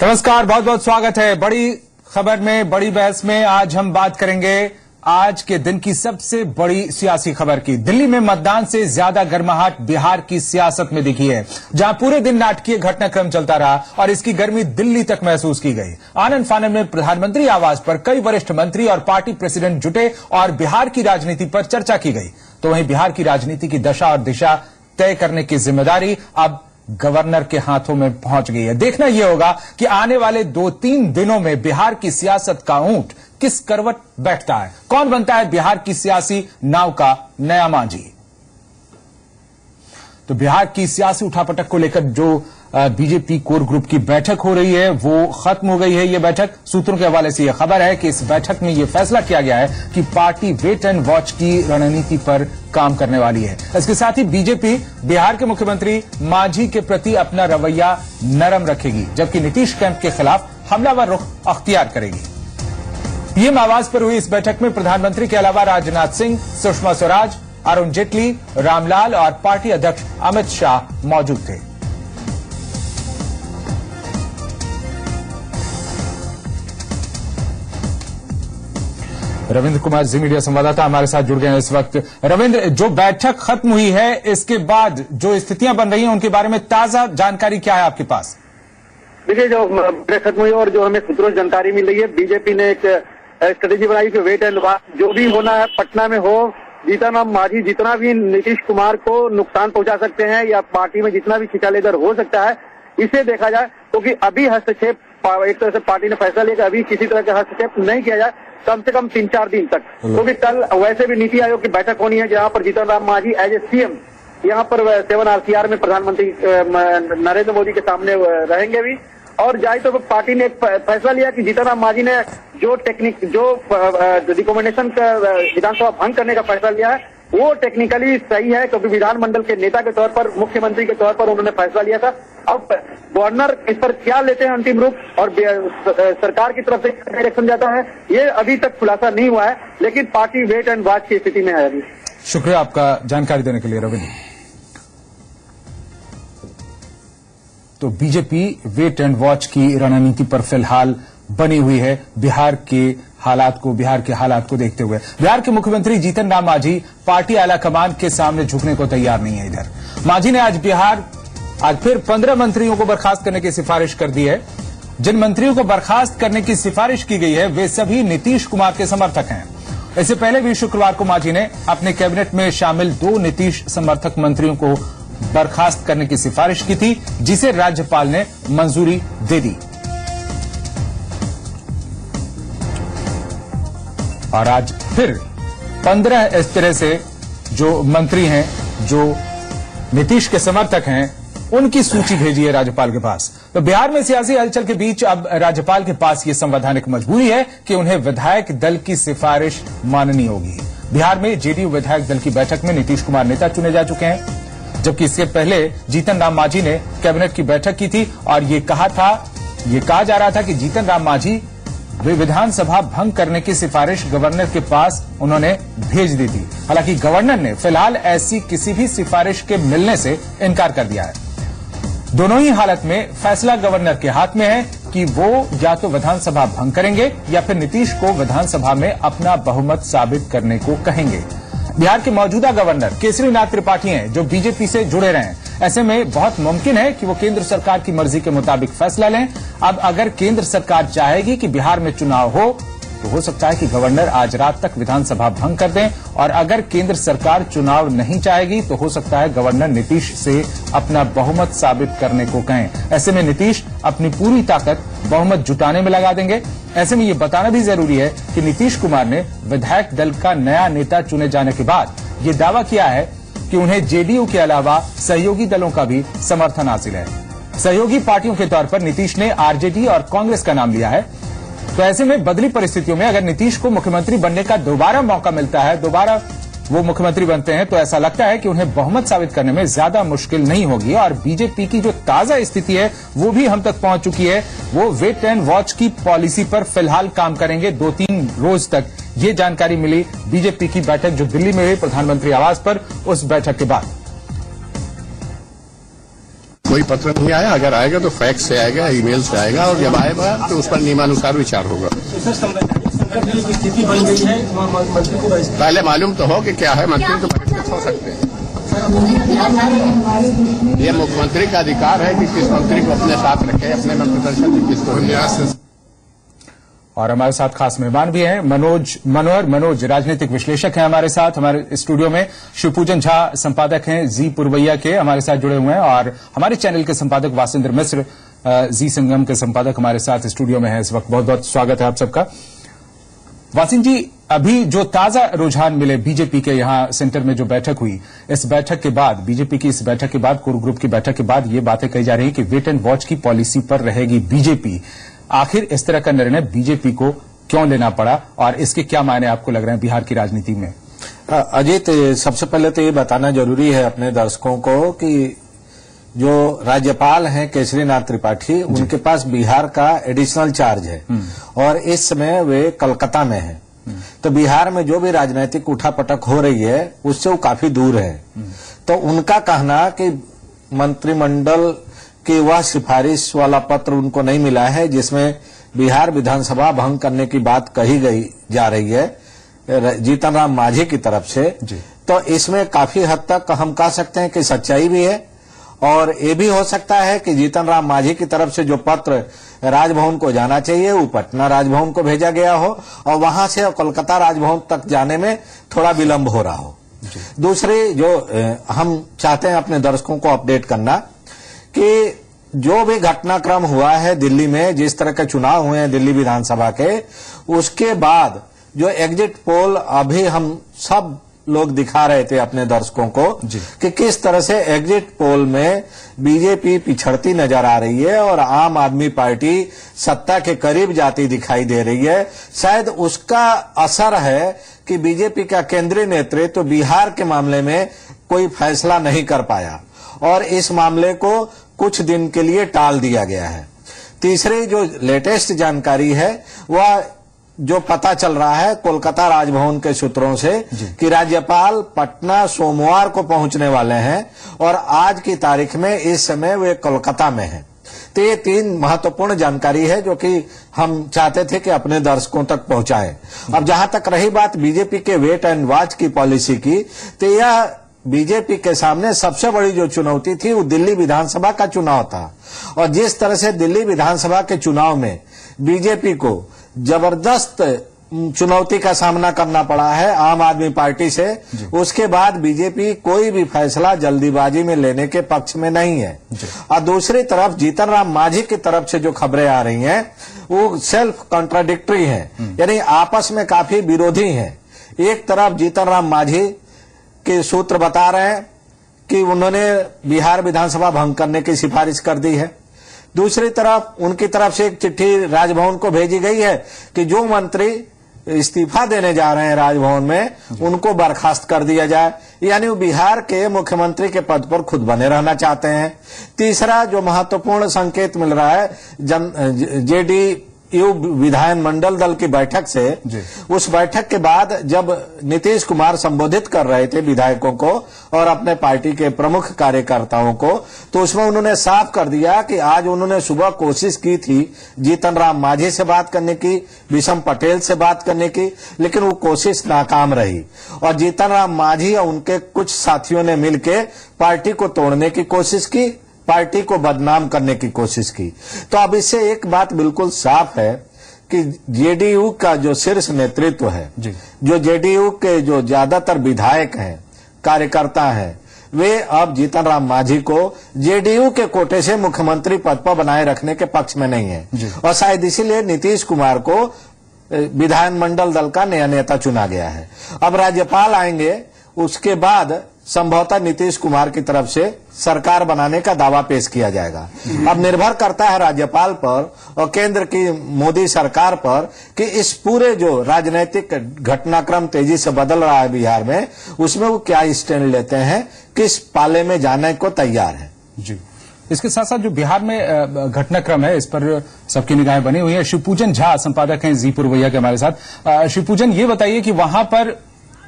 नमस्कार, बहुत बहुत स्वागत है। बड़ी खबर में, बड़ी बहस में आज हम बात करेंगे आज के दिन की सबसे बड़ी सियासी खबर की। दिल्ली में मतदान से ज्यादा गर्माहट बिहार की सियासत में दिखी है, जहां पूरे दिन नाटकीय घटनाक्रम चलता रहा और इसकी गर्मी दिल्ली तक महसूस की गई। आनन फानन में प्रधानमंत्री आवास पर कई वरिष्ठ मंत्री और पार्टी प्रेसिडेंट जुटे और बिहार की राजनीति पर चर्चा की गई। तो वहीं बिहार की राजनीति की दशा और दिशा तय करने की जिम्मेदारी अब गवर्नर के हाथों में पहुंच गई है। देखना यह होगा कि आने वाले 2-3 दिनों में बिहार की सियासत का ऊंट किस करवट बैठता है, कौन बनता है बिहार की सियासी नाव का नया मांझी। तो बिहार की सियासी उठापटक को लेकर जो बीजेपी कोर ग्रुप की बैठक हो रही है वो खत्म हो गई है। यह बैठक सूत्रों के हवाले से यह खबर है कि इस बैठक में यह फैसला किया गया है कि पार्टी वेट एंड वॉच की रणनीति पर काम करने वाली है। इसके साथ ही बीजेपी बिहार के मुख्यमंत्री मांझी के प्रति अपना रवैया नरम रखेगी, जबकि नीतीश कैंप के खिलाफ हमलावर रुख अख्तियार करेगी। पीएम आवास पर हुई इस बैठक में प्रधानमंत्री के अलावा राजनाथ सिंह, सुषमा स्वराज, अरुण जेटली, रामलाल और पार्टी अध्यक्ष अमित शाह मौजूद थे। रविंद्र कुमार जी मीडिया संवाददाता हमारे साथ जुड़ गए हैं इस वक्त। रविंद्र, जो बैठक खत्म हुई है इसके बाद जो स्थितियां बन रही हैं उनके बारे में ताजा जानकारी क्या है आपके पास? देखिए, जो बैठक खत्म हुई और जो हमें सूत्रों से जानकारी मिल रही है, बीजेपी ने एक स्ट्रेटेजी बनाई कि वेट एंड वॉच, जो भी होना है पटना में हो। जीतन राम मांझी जितना भी नीतीश कुमार को नुकसान पहुंचा सकते हैं या पार्टी में जितना भी खिंचालेदर हो सकता है, इसे देखा जाए। क्योंकि अभी हस्तक्षेप, एक तरह से पार्टी ने फैसला लिया कि अभी किसी तरह का हस्तक्षेप नहीं किया जाए कम से कम 3-4 दिन तक। क्योंकि कल वैसे भी नीति आयोग की बैठक होनी है, जहां पर Jitan Ram Manjhi as a CM यहाँ पर 7 RCR में प्रधानमंत्री नरेंद्र मोदी के सामने रहेंगे भी। और जाए तो पार्टी ने एक फैसला लिया कि जीतन राम मांझी ने जो रिकमेंडेशन का विधानसभा भंग करने का फैसला लिया है वो टेक्निकली सही है, क्योंकि विधानमंडल के नेता के तौर पर, मुख्यमंत्री के तौर पर उन्होंने फैसला लिया था। अब गवर्नर इस पर क्या लेते हैं अंतिम रूप और सरकार की तरफ से डायरेक्शन जाता है, ये अभी तक खुलासा नहीं हुआ है। लेकिन पार्टी वेट एंड वॉच की स्थिति में है अभी। शुक्रिया आपका जानकारी देने के लिए रविंद्र। तो बीजेपी वेट एंड वॉच की रणनीति पर फिलहाल बनी हुई है बिहार के हालात को देखते हुए। बिहार के मुख्यमंत्री जीतन राम मांझी पार्टी आलाकमान के सामने झुकने को तैयार नहीं है। इधर मांझी ने आज फिर 15 मंत्रियों को बर्खास्त करने की सिफारिश कर दी है। जिन मंत्रियों को बर्खास्त करने की सिफारिश की गई है वे सभी नीतीश कुमार के समर्थक हैं। इससे पहले भी शुक्रवार को मांझी ने अपने कैबिनेट में शामिल 2 नीतीश समर्थक मंत्रियों को बर्खास्त करने की सिफारिश की थी, जिसे राज्यपाल ने मंजूरी दे दी। और आज फिर 15 इस तरह से जो मंत्री हैं, जो नीतीश के समर्थक हैं, उनकी सूची भेजी है राज्यपाल के पास। तो बिहार में सियासी हलचल के बीच अब राज्यपाल के पास ये संवैधानिक मजबूरी है कि उन्हें विधायक दल की सिफारिश माननी होगी। बिहार में जेडीयू विधायक दल की बैठक में नीतीश कुमार नेता चुने जा चुके हैं, जबकि इससे पहले जीतन राम मांझी ने कैबिनेट की बैठक की थी और ये कहा जा रहा था कि जीतन राम मांझी वे विधानसभा भंग करने की सिफारिश गवर्नर के पास उन्होंने भेज दी थी। हालांकि गवर्नर ने फिलहाल ऐसी किसी भी सिफारिश के मिलने से इनकार कर दिया है। दोनों ही हालत में फैसला गवर्नर के हाथ में है कि वो या तो विधानसभा भंग करेंगे या फिर नीतीश को विधानसभा में अपना बहुमत साबित करने को कहेंगे। बिहार के मौजूदा गवर्नर केसरीनाथ त्रिपाठी हैं, जो बीजेपी से जुड़े रहे हैं। ऐसे में बहुत मुमकिन है कि वो केंद्र सरकार की मर्जी के मुताबिक फैसला लें। अब अगर केंद्र सरकार चाहेगी कि बिहार में चुनाव तो हो सकता है कि गवर्नर आज रात तक विधानसभा भंग कर दें, और अगर केंद्र सरकार चुनाव नहीं चाहेगी तो हो सकता है गवर्नर नीतीश से अपना बहुमत साबित करने को कहें। ऐसे में नीतीश अपनी पूरी ताकत बहुमत जुटाने में लगा देंगे। ऐसे में ये बताना भी जरूरी है कि नीतीश कुमार ने विधायक दल का नया नेता चुने जाने के बाद ये दावा किया है कि उन्हें जेडीयू के अलावा सहयोगी दलों का भी समर्थन हासिल है। सहयोगी पार्टियों के तौर पर नीतीश ने आरजेडी और कांग्रेस का नाम लिया है। तो ऐसे में बदली परिस्थितियों में अगर नीतीश को मुख्यमंत्री बनने का दोबारा मौका मिलता है, दोबारा वो मुख्यमंत्री बनते हैं, तो ऐसा लगता है कि उन्हें बहुमत साबित करने में ज्यादा मुश्किल नहीं होगी। और बीजेपी की जो ताजा स्थिति है वो भी हम तक पहुंच चुकी है। वो वेट एंड वॉच की पॉलिसी पर फिलहाल काम करेंगे 2-3 रोज तक। ये जानकारी मिली बीजेपी की बैठक जो दिल्ली में हुई प्रधानमंत्री आवास पर, उस बैठक के बाद। कोई पत्र नहीं आया। अगर आएगा तो फैक्स से आएगा, ईमेल से आएगा, और जब आएगा तो उस पर नियमानुसार विचार होगा। स्थिति बन गई है, मंत्री को पहले मालूम तो हो कि क्या है, मंत्री तो बहिष्कृत हो सकते हैं। ये मुख्यमंत्री का अधिकार है कि किस मंत्री को अपने साथ रखे, अपने मंत्रिपरिषद में किसको लिया। और हमारे साथ खास मेहमान भी हैं, मनोज राजनीतिक विश्लेषक हैं हमारे साथ। हमारे स्टूडियो में शिवपूजन झा संपादक हैं जी पुरवैया के, हमारे साथ जुड़े हुए हैं, और हमारे चैनल के संपादक वासिंद्र मिश्र जी संगम के संपादक हमारे साथ स्टूडियो में हैं इस वक्त। बहुत बहुत स्वागत है आप सबका। वासिन जी, अभी जो ताजा रुझान मिले बीजेपी के यहां सेंटर में जो बैठक हुई, इस बैठक के बाद, बीजेपी की इस बैठक के बाद, कोर ग्रुप की बैठक के बाद ये बातें कही जा रही है कि वेट एंड वॉच की पॉलिसी पर रहेगी बीजेपी। आखिर इस तरह का निर्णय बीजेपी को क्यों लेना पड़ा और इसके क्या मायने आपको लग रहे हैं बिहार की राजनीति में? अजीत, सबसे पहले तो ये बताना जरूरी है अपने दर्शकों को कि जो राज्यपाल हैं केसरीनाथ त्रिपाठी, उनके पास बिहार का एडिशनल चार्ज है और इस समय वे कोलकाता में हैं। तो बिहार में जो भी राजनीतिक उठापटक हो रही है उससे वो काफी दूर है। तो उनका कहना कि मंत्रिमंडल की वह सिफारिश वाला पत्र उनको नहीं मिला है जिसमें बिहार विधानसभा भंग करने की बात कही गई जा रही है जीतन राम मांझी की तरफ से, तो इसमें काफी हद तक हम कह सकते हैं कि सच्चाई भी है। और ये भी हो सकता है कि जीतन राम मांझी की तरफ से जो पत्र राजभवन को जाना चाहिए वो पटना राजभवन को भेजा गया हो और वहां से कोलकाता राजभवन तक जाने में थोड़ा विलंब हो रहा हो। दूसरी जो हम चाहते हैं अपने दर्शकों को अपडेट करना कि जो भी घटनाक्रम हुआ है दिल्ली में, जिस तरह के चुनाव हुए हैं दिल्ली विधानसभा के, उसके बाद जो एग्जिट पोल अभी हम सब लोग दिखा रहे थे अपने दर्शकों को कि किस तरह से एग्जिट पोल में बीजेपी पिछड़ती नजर आ रही है और आम आदमी पार्टी सत्ता के करीब जाती दिखाई दे रही है। शायद उसका असर है कि बीजेपी का केंद्रीय नेतृत्व बिहार के मामले में कोई फैसला नहीं कर पाया और इस मामले को कुछ दिन के लिए टाल दिया गया है। तीसरी जो लेटेस्ट जानकारी है वह जो पता चल रहा है कोलकाता राजभवन के सूत्रों से कि राज्यपाल पटना सोमवार को पहुंचने वाले हैं और आज की तारीख में इस समय वे कोलकाता में हैं। तो ये तीन महत्वपूर्ण जानकारी है जो कि हम चाहते थे कि अपने दर्शकों तक पहुंचाएं। अब जहां तक रही बात बीजेपी के वेट एंड वॉच की पॉलिसी की, तो यह बीजेपी के सामने सबसे बड़ी जो चुनौती थी वो दिल्ली विधानसभा का चुनाव था। और जिस तरह से दिल्ली विधानसभा के चुनाव में बीजेपी को जबरदस्त चुनौती का सामना करना पड़ा है आम आदमी पार्टी से, उसके बाद बीजेपी कोई भी फैसला जल्दीबाजी में लेने के पक्ष में नहीं है। और दूसरी तरफ जीतन राम मांझी की तरफ से जो खबरें आ रही हैं वो सेल्फ कॉन्ट्राडिक्टरी हैं, यानी आपस में काफी विरोधी हैं। एक तरफ जीतन राम मांझी के सूत्र बता रहे हैं कि उन्होंने बिहार विधानसभा भंग करने की सिफारिश कर दी है, दूसरी तरफ उनकी तरफ से एक चिट्ठी राजभवन को भेजी गई है कि जो मंत्री इस्तीफा देने जा रहे हैं राजभवन में उनको बर्खास्त कर दिया जाए, यानी वो बिहार के मुख्यमंत्री के पद पर खुद बने रहना चाहते हैं। तीसरा जो महत्वपूर्ण संकेत मिल रहा है जेडीयू विधायन मंडल दल की बैठक से, उस बैठक के बाद जब नीतीश कुमार संबोधित कर रहे थे विधायकों को और अपने पार्टी के प्रमुख कार्यकर्ताओं को, तो उसमें उन्होंने साफ कर दिया कि आज उन्होंने सुबह कोशिश की थी जीतन राम मांझी से बात करने की, विषम पटेल से बात करने की, लेकिन वो कोशिश नाकाम रही और जीतन राम मांझी और उनके कुछ साथियों ने मिलकर पार्टी को तोड़ने की कोशिश की, पार्टी को बदनाम करने की कोशिश की। तो अब इससे एक बात बिल्कुल साफ है कि जेडीयू का जो शीर्ष नेतृत्व है, जो जेडीयू के जो ज्यादातर विधायक हैं, कार्यकर्ता हैं, वे अब जीतन राम मांझी को जेडीयू के कोटे से मुख्यमंत्री पद पर बनाए रखने के पक्ष में नहीं है और शायद इसीलिए नीतीश कुमार को विधानमंडल दल का नया नेता चुना गया है। अब राज्यपाल आएंगे, उसके बाद संभवतः नीतीश कुमार की तरफ से सरकार बनाने का दावा पेश किया जाएगा। अब निर्भर करता है राज्यपाल पर और केंद्र की मोदी सरकार पर कि इस पूरे जो राजनीतिक घटनाक्रम तेजी से बदल रहा है बिहार में, उसमें वो क्या स्टैंड लेते हैं, किस पाले में जाने को तैयार है। जी, इसके साथ साथ जो बिहार में घटनाक्रम है इस पर सबकी निगाहें बनी हुई है। शिवपूजन झा संपादक हैं जी पुरवैया के हमारे साथ। शिवपूजन, ये बताइए कि वहां पर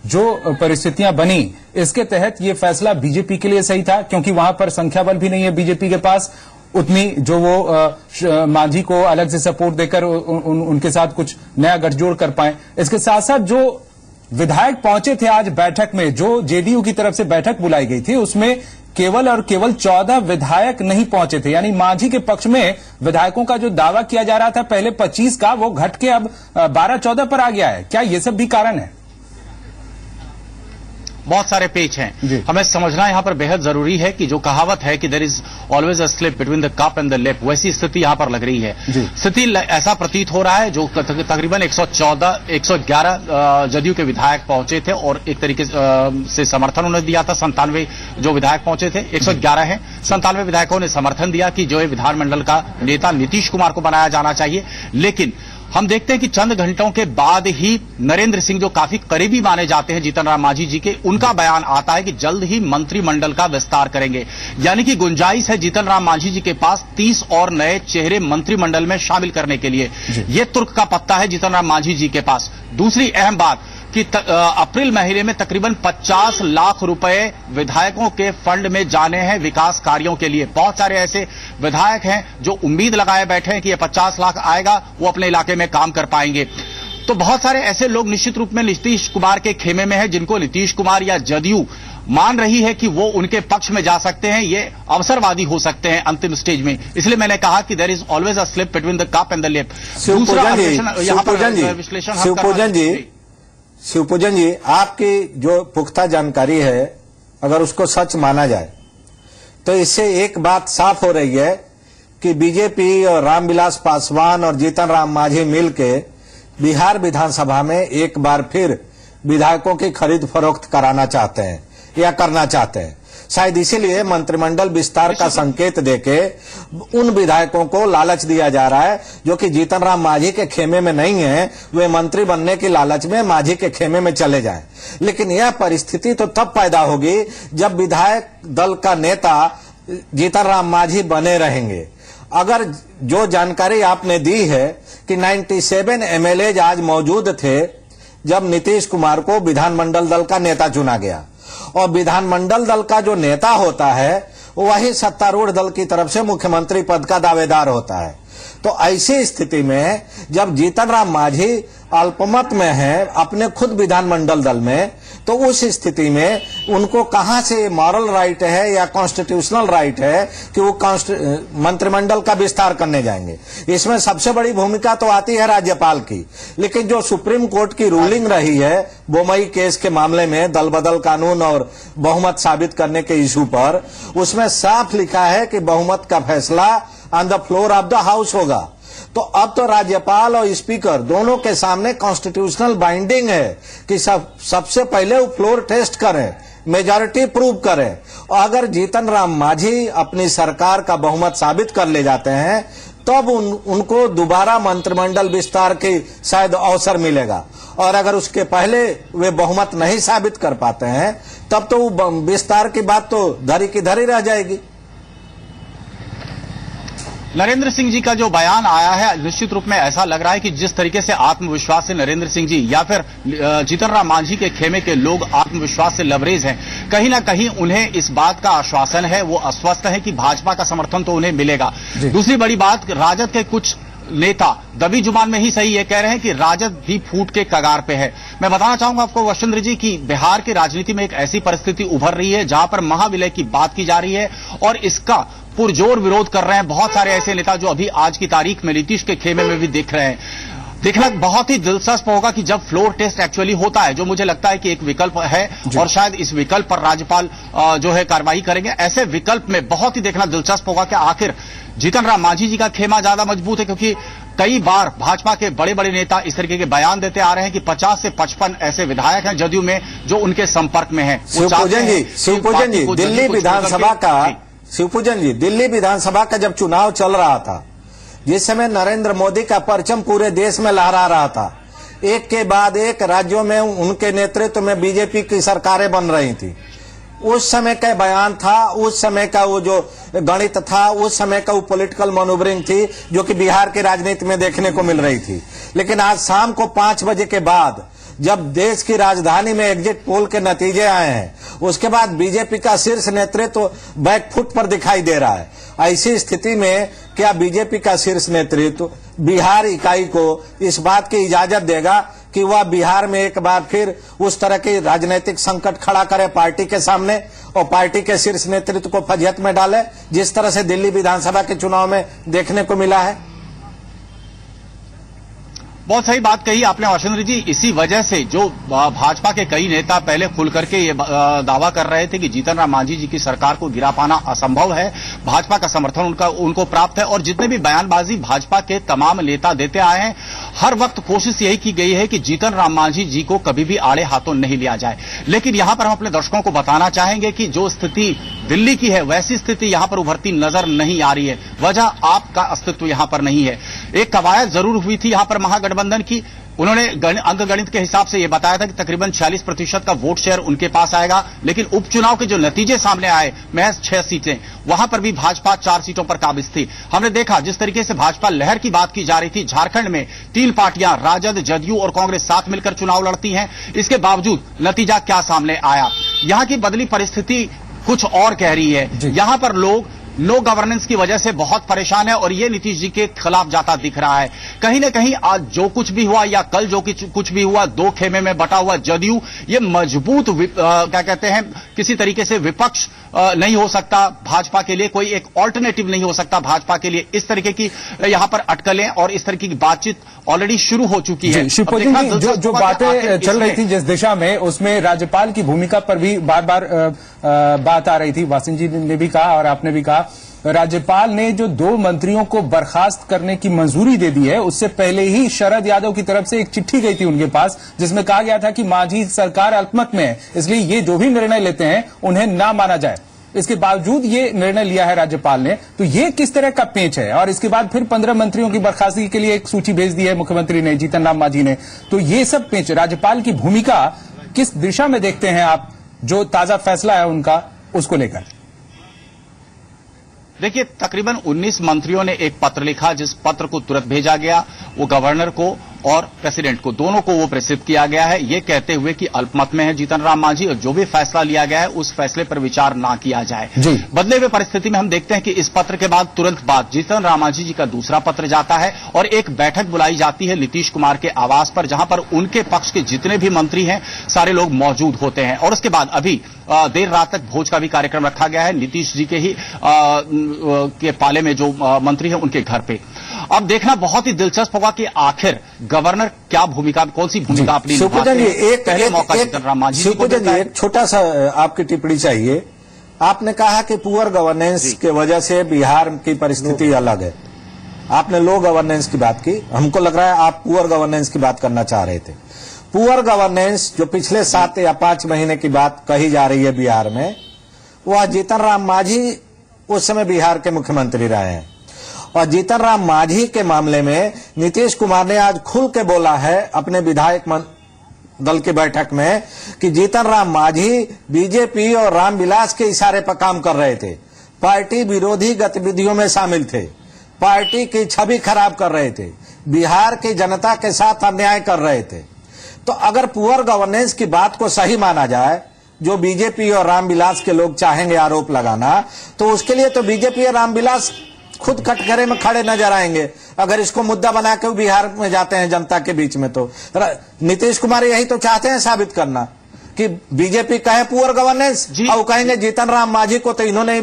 जो परिस्थितियां बनी, इसके तहत ये फैसला बीजेपी के लिए सही था, क्योंकि वहां पर संख्या बल भी नहीं है बीजेपी के पास उतनी, जो वो मांझी को अलग से सपोर्ट देकर उनके साथ कुछ नया गठजोड़ कर पाए। इसके साथ साथ जो विधायक पहुंचे थे आज बैठक में, जो जेडीयू की तरफ से बैठक बुलाई गई थी, उसमें केवल और केवल 14 विधायक नहीं पहुंचे थे। यानी मांझी के पक्ष में विधायकों का जो दावा किया जा रहा था पहले 25 का, वो घट के अब 12-14 पर आ गया है। क्या ये सब भी कारण है? बहुत सारे पेच हैं। हमें समझना यहां पर बेहद जरूरी है कि जो कहावत है कि there is always a slip between the cup and the lip, वैसी स्थिति यहां पर लग रही है। स्थिति ऐसा प्रतीत हो रहा है, जो तकरीबन 111 जदयू के विधायक पहुंचे थे और एक तरीके से समर्थन उन्होंने दिया था। 97 जो विधायक पहुंचे थे, 111 हैं, 97 विधायकों ने समर्थन दिया कि जो विधानमंडल का नेता नीतीश कुमार को बनाया जाना चाहिए। लेकिन हम देखते हैं कि चंद घंटों के बाद ही नरेंद्र सिंह, जो काफी करीबी माने जाते हैं जीतन राम मांझी जी के, उनका बयान आता है कि जल्द ही मंत्रिमंडल का विस्तार करेंगे। यानी कि गुंजाइश है जीतन राम मांझी जी के पास 30 और नए चेहरे मंत्रिमंडल में शामिल करने के लिए। यह तुर्क का पत्ता है जीतन राम मांझी जी के पास। दूसरी अहम बात कि अप्रैल महीने में तकरीबन 50 लाख रुपए विधायकों के फंड में जाने हैं विकास कार्यों के लिए। बहुत सारे ऐसे विधायक हैं जो उम्मीद लगाए बैठे हैं कि ये 50 लाख आएगा, वो अपने इलाके में काम कर पाएंगे। तो बहुत सारे ऐसे लोग निश्चित रूप में नीतीश कुमार के खेमे में हैं, जिनको नीतीश कुमार या जदयू मान रही है कि वो उनके पक्ष में जा सकते हैं, ये अवसरवादी हो सकते हैं अंतिम स्टेज में। इसलिए मैंने कहा कि there is always a slip between the cup and the lip. Shivpujan ji, आपकी जो पुख्ता जानकारी है, अगर उसको सच माना जाए तो इससे एक बात साफ हो रही है कि बीजेपी और रामविलास पासवान और जीतन राम मांझी मिलके बिहार विधानसभा में एक बार फिर विधायकों की खरीद फरोख्त कराना चाहते हैं या करना चाहते हैं। शायद इसीलिए मंत्रिमंडल विस्तार का संकेत देके उन विधायकों को लालच दिया जा रहा है जो कि जीतन राम मांझी के खेमे में नहीं है, वे मंत्री बनने की लालच में मांझी के खेमे में चले जाएं। लेकिन यह परिस्थिति तो तब पैदा होगी जब विधायक दल का नेता जीतन राम मांझी बने रहेंगे। अगर जो जानकारी आपने दी है कि 97 एमएलए आज मौजूद थे जब नीतीश कुमार को विधानमंडल दल का नेता चुना गया, और विधानमंडल दल का जो नेता होता है वही सत्तारूढ़ दल की तरफ से मुख्यमंत्री पद का दावेदार होता है। तो ऐसी स्थिति में जब जीतन राम मांझी अल्पमत में है अपने खुद विधानमंडल दल में, तो उस स्थिति में उनको कहां से मॉरल राइट है या कॉन्स्टिट्यूशनल राइट है कि वो मंत्रिमंडल का विस्तार करने जाएंगे। इसमें सबसे बड़ी भूमिका तो आती है राज्यपाल की, लेकिन जो सुप्रीम कोर्ट की रूलिंग रही है बोमई केस के मामले में दल बदल कानून और बहुमत साबित करने के इशू पर, उसमें साफ लिखा है कि बहुमत का फैसला on the floor of the house होगा। तो अब तो राज्यपाल और स्पीकर दोनों के सामने कॉन्स्टिट्यूशनल बाइंडिंग है कि सबसे पहले वो फ्लोर टेस्ट करें, मेजॉरिटी प्रूव करें, और अगर जीतन राम मांझी अपनी सरकार का बहुमत साबित कर ले जाते हैं तब उनको दोबारा मंत्रिमंडल विस्तार की शायद अवसर मिलेगा। और अगर उसके पहले वे बहुमत नहीं साबित कर पाते हैं तब तो विस्तार की बात तो धरी की धरी रह जाएगी। नरेंद्र सिंह जी का जो बयान आया है, निश्चित रूप में ऐसा लग रहा है कि जिस तरीके से आत्मविश्वास से नरेंद्र सिंह जी या फिर जीतन राम मांझी के खेमे के लोग आत्मविश्वास से लबरेज हैं, कहीं ना कहीं उन्हें इस बात का आश्वासन है, वो आश्वस्त है कि भाजपा का समर्थन तो उन्हें मिलेगा। दूसरी बड़ी बात, राजद के कुछ नेता दबी जुबान में ही सही ये कह रहे हैं कि राजद भी फूट के कगार पे है। मैं बताना चाहूंगा आपको वशिंद्र जी की बिहार की राजनीति में एक ऐसी परिस्थिति उभर रही है जहां पर महाविलय की बात की जा रही है और इसका पुरजोर विरोध कर रहे हैं बहुत सारे ऐसे नेता जो अभी आज की तारीख में नीतीश के खेमे में भी दिख रहे हैं। देखना बहुत ही दिलचस्प होगा कि जब फ्लोर टेस्ट एक्चुअली होता है, जो मुझे लगता है कि एक विकल्प है और शायद इस विकल्प पर राज्यपाल जो है कार्रवाई करेंगे, ऐसे विकल्प में बहुत ही देखना दिलचस्प होगा कि आखिर जीतन राम मांझी जी का खेमा ज्यादा मजबूत है, क्योंकि कई बार भाजपा के बड़े बड़े नेता इस तरीके के बयान देते आ रहे हैं कि 50 से 55 ऐसे विधायक हैं जदयू में जो उनके संपर्क में हैं। शिवपूजन जी, दिल्ली विधानसभा का जब चुनाव चल रहा था, जिस समय नरेंद्र मोदी का परचम पूरे देश में लहरा रहा था, एक के बाद एक राज्यों में उनके नेतृत्व में बीजेपी की सरकारें बन रही थी, उस समय का बयान था, उस समय का वो जो गणित था, उस समय का वो पॉलिटिकल मैनूवरिंग थी जो कि बिहार की राजनीति में देखने को मिल रही थी। लेकिन आज शाम को 5 बजे के बाद जब देश की राजधानी में एग्जिट पोल के नतीजे आए हैं, उसके बाद बीजेपी का शीर्ष नेतृत्व बैकफुट पर दिखाई दे रहा है। ऐसी स्थिति में क्या बीजेपी का शीर्ष नेतृत्व बिहार इकाई को इस बात की इजाजत देगा कि वह बिहार में एक बार फिर उस तरह की राजनीतिक संकट खड़ा करे पार्टी के सामने और पार्टी के शीर्ष नेतृत्व को फजियत में डाले, जिस तरह से दिल्ली विधानसभा के चुनाव में देखने को मिला है? बहुत सही बात कही आपने वाशिंद्र जी। इसी वजह से जो भाजपा के कई नेता पहले खुल करके ये दावा कर रहे थे कि जीतन राम मांझी जी की सरकार को गिरा पाना असंभव है, भाजपा का समर्थन उनको प्राप्त है। और जितने भी बयानबाजी भाजपा के तमाम नेता देते आए हैं, हर वक्त कोशिश यही की गई है कि जीतन राम मांझी जी को कभी भी आड़े हाथों नहीं लिया जाए। लेकिन यहां पर हम अपने दर्शकों को बताना चाहेंगे कि जो स्थिति दिल्ली की है वैसी स्थिति यहां पर उभरती नजर नहीं आ रही है। वजह आपका अस्तित्व यहां पर नहीं है। एक कवायद जरूर हुई थी यहां पर महागठबंधन की। उन्होंने अंकगणित के हिसाब से यह बताया था कि तकरीबन 46% का वोट शेयर उनके पास आएगा। लेकिन उपचुनाव के जो नतीजे सामने आए, महज 6 सीटें, वहां पर भी भाजपा 4 सीटों पर काबिज थी। हमने देखा जिस तरीके से भाजपा लहर की बात की जा रही थी, झारखंड में 3 पार्टियां राजद, जदयू और कांग्रेस साथ मिलकर चुनाव लड़ती हैं। इसके बावजूद नतीजा क्या सामने आया? यहां की बदली परिस्थिति कुछ और कह रही है। यहां पर लोग नो गवर्नेंस की वजह से बहुत परेशान है और ये नीतीश जी के खिलाफ जाता दिख रहा है। कहीं ना कहीं आज जो कुछ भी हुआ या कल जो कुछ भी हुआ, 2 खेमे में बटा हुआ जदयू ये मजबूत क्या कहते हैं, किसी तरीके से विपक्ष नहीं हो सकता भाजपा के लिए, कोई एक ऑल्टरनेटिव नहीं हो सकता भाजपा के लिए। इस तरीके की यहां पर अटकलें और इस तरीके की बातचीत ऑलरेडी शुरू हो चुकी है। शिवपुरी जी, जो बातें चल रही थी जिस दिशा में, उसमें राज्यपाल की भूमिका पर भी बार बार बात आ रही थी। वासिन जी ने भी कहा और आपने भी कहा, राज्यपाल ने जो 2 मंत्रियों को बर्खास्त करने की मंजूरी दे दी है, उससे पहले ही शरद यादव की तरफ से एक चिट्ठी गई थी उनके पास, जिसमें कहा गया था कि मांझी सरकार अल्पमत में है, इसलिए ये जो भी निर्णय लेते हैं उन्हें ना माना जाए। इसके बावजूद ये निर्णय लिया है राज्यपाल ने, तो ये किस तरह का पेंच है? और इसके बाद फिर 15 मंत्रियों की बर्खास्तगी के लिए एक सूची भेज दी है मुख्यमंत्री ने, जीतन राम मांझी ने। तो ये सब पेंच, राज्यपाल की भूमिका किस दिशा में देखते हैं आप, जो ताजा फैसला है उनका उसको लेकर? देखिए, तकरीबन 19 मंत्रियों ने एक पत्र लिखा, जिस पत्र को तुरंत भेजा गया वो गवर्नर को और प्रेसिडेंट को, दोनों को वो प्रेषित किया गया है, ये कहते हुए कि अल्पमत में है जीतन राम मांझी और जो भी फैसला लिया गया है उस फैसले पर विचार ना किया जाए। बदले हुए परिस्थिति में हम देखते हैं कि इस पत्र के बाद तुरंत बाद जीतन राम मांझी जी का दूसरा पत्र जाता है और एक बैठक बुलाई जाती है नीतीश कुमार के आवास पर, जहां पर उनके पक्ष के जितने भी मंत्री हैं सारे लोग मौजूद होते हैं। और उसके बाद अभी देर रात तक भोज का भी कार्यक्रम रखा गया है नीतीश जी के ही के पाले में जो मंत्री हैं उनके घर पे। अब देखना बहुत ही दिलचस्प होगा कि आखिर गवर्नर क्या भूमिका, कौन सी भूमिका अपनी निभाते हैं। पहले मौका जीतन राम मांझी जी को देता है। एक छोटा सा आपकी टिप्पणी चाहिए। आपने कहा कि पुअर गवर्नेंस के वजह से बिहार की परिस्थिति अलग है। आपने लो गवर्नेंस की बात की, हमको लग रहा है आप पुअर गवर्नेंस की बात करना चाह रहे थे। पुअर गवर्नेंस जो पिछले 7 या 5 महीने की बात कही जा रही है बिहार में, वह जीतन राम मांझी उस समय बिहार के मुख्यमंत्री रहे हैं। और जीतन राम मांझी के मामले में नीतीश कुमार ने आज खुल के बोला है अपने विधायक दल की बैठक में कि जीतन राम मांझी बीजेपी और रामविलास के इशारे पर काम कर रहे थे, पार्टी विरोधी गतिविधियों में शामिल थे, पार्टी की छवि खराब कर रहे थे, बिहार की जनता के साथ अन्याय कर रहे थे। तो अगर पुअर गवर्नेंस की बात को सही माना जाए, जो बीजेपी और रामविलास के लोग चाहेंगे आरोप लगाना, तो उसके लिए तो बीजेपी और रामविलास खुद कटघरे में खड़े नजर आएंगे अगर इसको मुद्दा बना के बिहार में जाते हैं जनता के बीच में। तो नीतीश कुमार यही तो चाहते हैं साबित करना कि बीजेपी कहे पुअर गवर्नेंस और कहेंगे जीतन राम मांझी को तो इन्होंने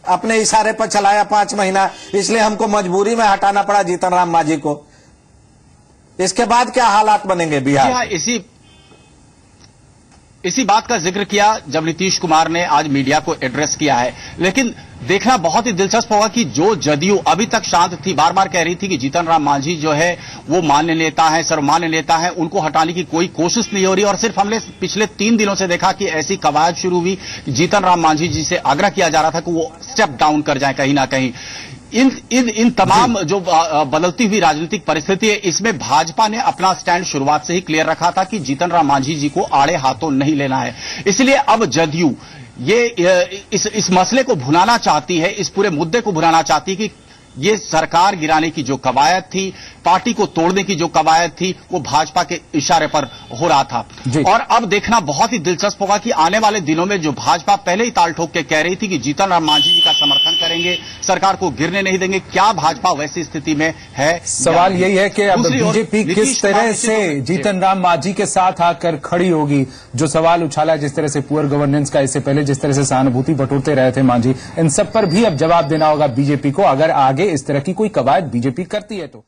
अपने इशारे पर चलाया 5 महीना, इसलिए हमको मजबूरी में हटाना पड़ा जीतन राम मांझी को। इसके बाद क्या हालात बनेंगे बिहार? इसी बात का जिक्र किया जब नीतीश कुमार ने आज मीडिया को एड्रेस किया है। लेकिन देखना बहुत ही दिलचस्प होगा कि जो जदयू अभी तक शांत थी, बार बार कह रही थी कि जीतन राम मांझी जो है वो मान्य नेता है, सर्वमान्य नेता है, उनको हटाने की कोई कोशिश नहीं हो रही। और सिर्फ हमने पिछले 3 दिनों से देखा कि ऐसी कवायद शुरू हुई, जीतन राम मांझी जी से आग्रह किया जा रहा था कि वो स्टेप डाउन कर जाए कहीं ना कहीं। इन तमाम जो बदलती हुई राजनीतिक परिस्थिति है, इसमें भाजपा ने अपना स्टैंड शुरुआत से ही क्लियर रखा था कि जीतन राम मांझी जी को आड़े हाथों नहीं लेना है। इसलिए अब जदयू इस मसले को भुनाना चाहती है, इस पूरे मुद्दे को भुनाना चाहती है कि ये सरकार गिराने की जो कवायद थी, पार्टी को तोड़ने की जो कवायद थी, वो भाजपा के इशारे पर हो रहा था। और अब देखना बहुत ही दिलचस्प होगा कि आने वाले दिनों में जो भाजपा पहले ही ताल ठोक के कह रही थी कि जीतन राम मांझी जी का समर्थन करेंगे, सरकार को गिरने नहीं देंगे, क्या भाजपा वैसी स्थिति में है? सवाल यही है कि अब बीजेपी किस तरह से जीतन राम मांझी के साथ आकर खड़ी होगी। जो सवाल उछाला जिस तरह से पुअर गवर्नेंस का, इससे पहले जिस तरह से सहानुभूति बटोरते रहे थे मांझी, इन सब पर भी अब जवाब देना होगा बीजेपी को, अगर आगे इस तरह की कोई कवायद बीजेपी करती है तो।